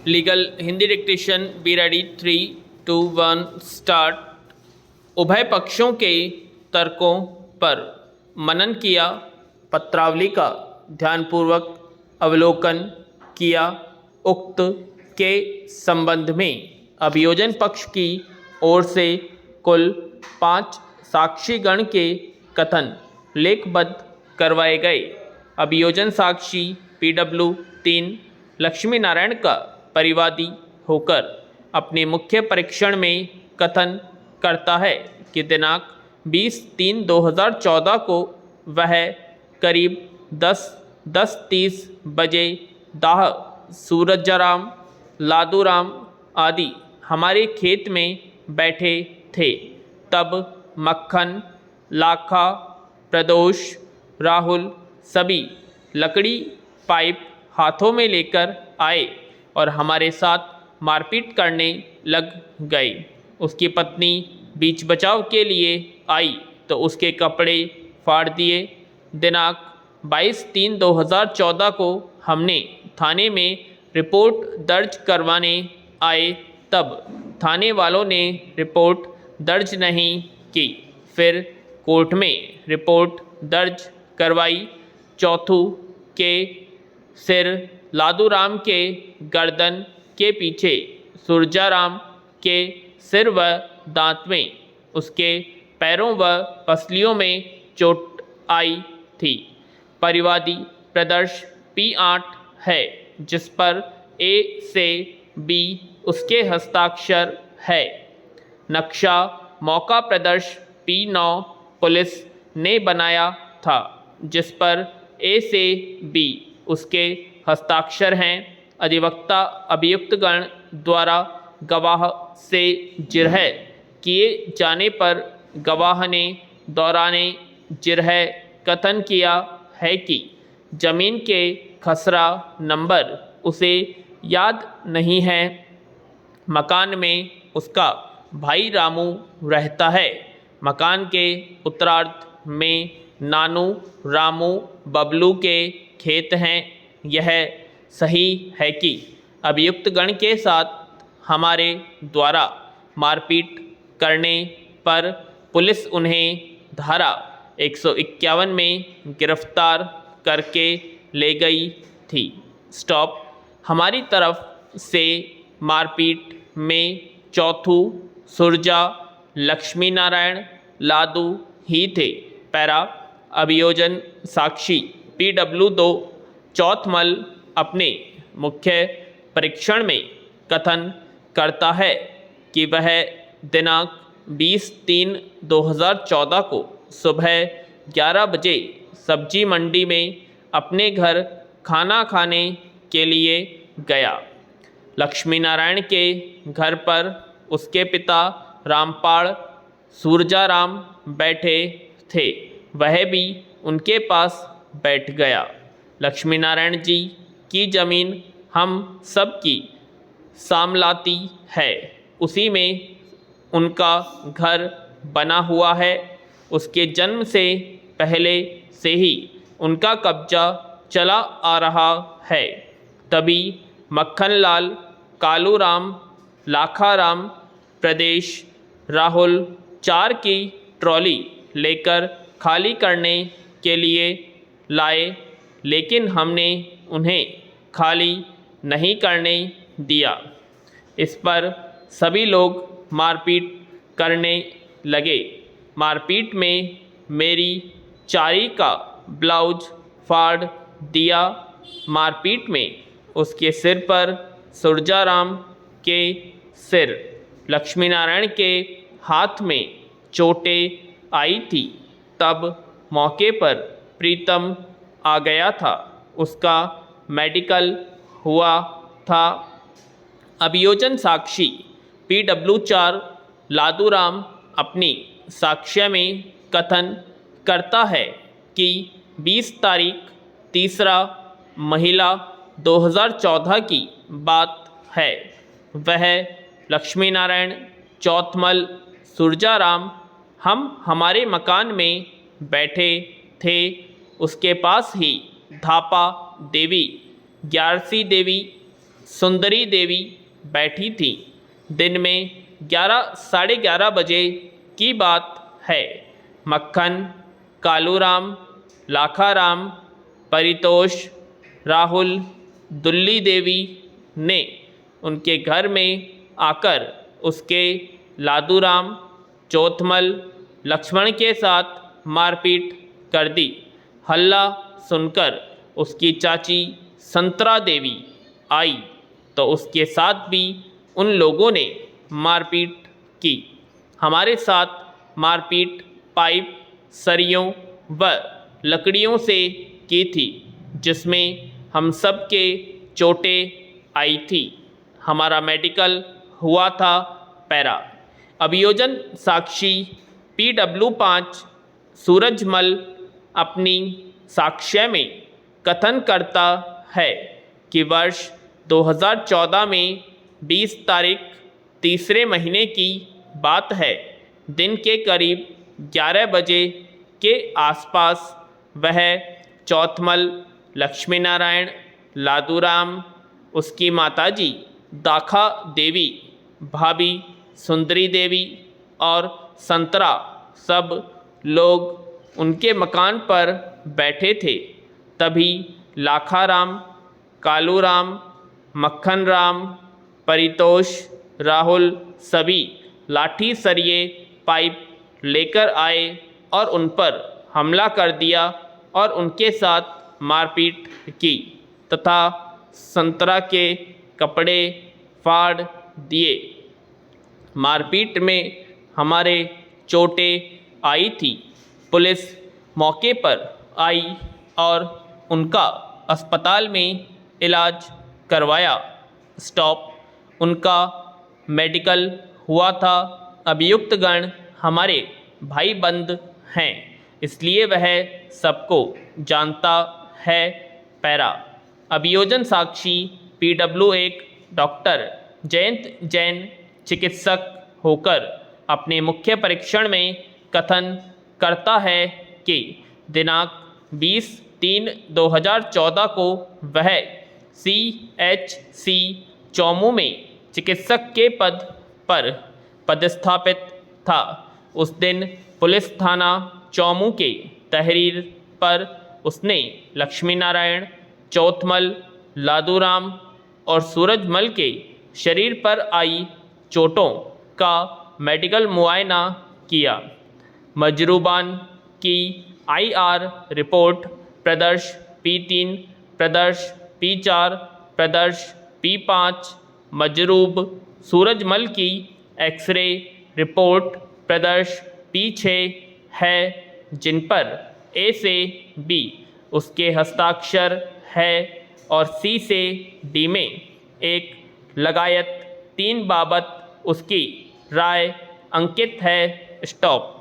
Legal Hindi dictation be ready 3, 2, 1 start. उभय पक्षों के तर्कों पर मनन किया, पत्रावली का ध्यानपूर्वक अवलोकन किया। उक्त के संबंध में अभियोजन पक्ष की ओर से कुल 5 साक्षीगण के कथन लेखबद्ध करवाए गए। अभियोजन साक्षी PW3 लक्ष्मी नारायण का परिवादी होकर अपने मुख्य परीक्षण में कथन करता है कि दिनांक 20/3/2014 को वह करीब 10:30 बजे दाह सूरजाराम, लादूराम आदि हमारे खेत में बैठे थे। तब मक्खन, लाखा, प्रदोष, राहुल सभी लकड़ी पाइप हाथों में लेकर आए और हमारे साथ मारपीट करने लग गए। उसकी पत्नी बीच बचाव के लिए आई तो उसके कपड़े फाड़ दिए। दिनांक 22/3/2014 को हमने थाने में रिपोर्ट दर्ज करवाने आए, तब थाने वालों ने रिपोर्ट दर्ज नहीं की। फिर कोर्ट में रिपोर्ट दर्ज करवाई। चौथू के सिर, लादूराम के गर्दन के पीछे, सूरजाराम के सिर व दांत में, उसके पैरों व पसलियों में चोट आई थी। परिवादी प्रदर्श P8 है जिस पर A से B उसके हस्ताक्षर है। नक्शा मौका प्रदर्श P9 पुलिस ने बनाया था जिस पर A से B उसके हस्ताक्षर हैं। अधिवक्ता अभियुक्तगण द्वारा गवाह से जिरह किए जाने पर गवाह ने दौराने जिरह कथन किया है कि जमीन के खसरा नंबर उसे याद नहीं है। मकान में उसका भाई रामू रहता है। मकान के उत्तरार्ध में नानू, रामू, बबलू के खेत हैं। यह सही है कि अभियुक्तगण के साथ हमारे द्वारा मारपीट करने पर पुलिस उन्हें धारा 151 में गिरफ्तार करके ले गई थी। स्टॉप। हमारी तरफ से मारपीट में चौथू, सुरजा, लक्ष्मी नारायण, लादू ही थे। पैरा। अभियोजन साक्षी PW2 चौथमल अपने मुख्य परीक्षण में कथन करता है कि वह दिनांक 20/3/2014 को सुबह 11 बजे सब्जी मंडी में अपने घर खाना खाने के लिए गया। लक्ष्मी नारायण के घर पर उसके पिता रामपाल सूरजाराम बैठे थे। वह भी उनके पास बैठ गया। लक्ष्मी नारायण जी की जमीन हम सब की सामलाती है। उसी में उनका घर बना हुआ है। उसके जन्म से पहले से ही उनका कब्जा चला आ रहा है। तभी मक्खनलाल, कालूराम, लाखाराम, प्रदेश, राहुल 4 की ट्रॉली लेकर खाली करने के लिए लाए, लेकिन हमने उन्हें खाली नहीं करने दिया। इस पर सभी लोग मारपीट करने लगे। मारपीट में मेरी चारी का ब्लाउज फाड़ दिया। मारपीट में उसके सिर पर सूरजाराम के सिर, लक्ष्मी नारायण के हाथ में चोटें आई थी। तब मौके पर प्रीतम आ गया था। उसका मेडिकल हुआ था। अभियोजन साक्षी PW4 लादूराम अपनी साक्ष्य में कथन करता है कि 20 तारीख 3 महिला 2014 की बात है। वह लक्ष्मी नारायण, चौथमल, सूरजाराम हम हमारे मकान में बैठे थे। उसके पास ही धापा देवी, ग्यारसी देवी, सुंदरी देवी बैठी थीं। दिन में 11 साढ़े 11 बजे की बात है। मक्खन, कालूराम, लाखाराम, परितोष, राहुल, दुल्ली देवी ने उनके घर में आकर उसके लादूराम, चौथमल, लक्ष्मण के साथ मारपीट कर दी। हल्ला सुनकर उसकी चाची संतरा देवी आई तो उसके साथ भी उन लोगों ने मारपीट की। हमारे साथ मारपीट पाइप, सरियों व लकड़ियों से की थी, जिसमें हम सब के चोटें आई थी। हमारा मेडिकल हुआ था पैरा। अभियोजन साक्षी PW5 सूरजमल अपनी साक्ष्य में कथन करता है कि वर्ष 2014 में 20 तारीख तीसरे महीने की बात है, दिन के करीब 11 बजे के आसपास वह चौथमल, लक्ष्मी नारायण, लादूराम, उसकी माताजी दाखा देवी, भाभी सुंदरी देवी और संतरा सब लोग उनके मकान पर बैठे थे। तभी लाखाराम, कालूराम, मक्खन राम, परितोष, राहुल सभी लाठी, सरिये, पाइप लेकर आए और उन पर हमला कर दिया और उनके साथ मारपीट की तथा संतरा के कपड़े फाड़ दिए। मारपीट में हमारे चोटें आई थी। पुलिस मौके पर आई और उनका अस्पताल में इलाज करवाया। स्टॉप। उनका मेडिकल हुआ था। अभियुक्तगण हमारे भाई बंद हैं, इसलिए वह सबको जानता है। पैरा। अभियोजन साक्षी PW1 डॉक्टर जयंत जैन चिकित्सक होकर अपने मुख्य परीक्षण में कथन करता है कि दिनांक 20/3/2014 को वह CHC चौमू में चिकित्सक के पद पर पदस्थापित था। उस दिन पुलिस थाना चौमू के तहरीर पर उसने लक्ष्मी नारायण, चौथमल, लादूराम और सूरजमल के शरीर पर आई चोटों का मेडिकल मुआयना किया। मजरूबान की IR रिपोर्ट प्रदर्श P3, प्रदर्श P4, प्रदर्श P5, मजरूब सूरजमल की एक्सरे रिपोर्ट प्रदर्श P6 है, जिन पर A से B उसके हस्ताक्षर है और C से D में एक लगायत 3 बाबत उसकी राय अंकित है। स्टॉप।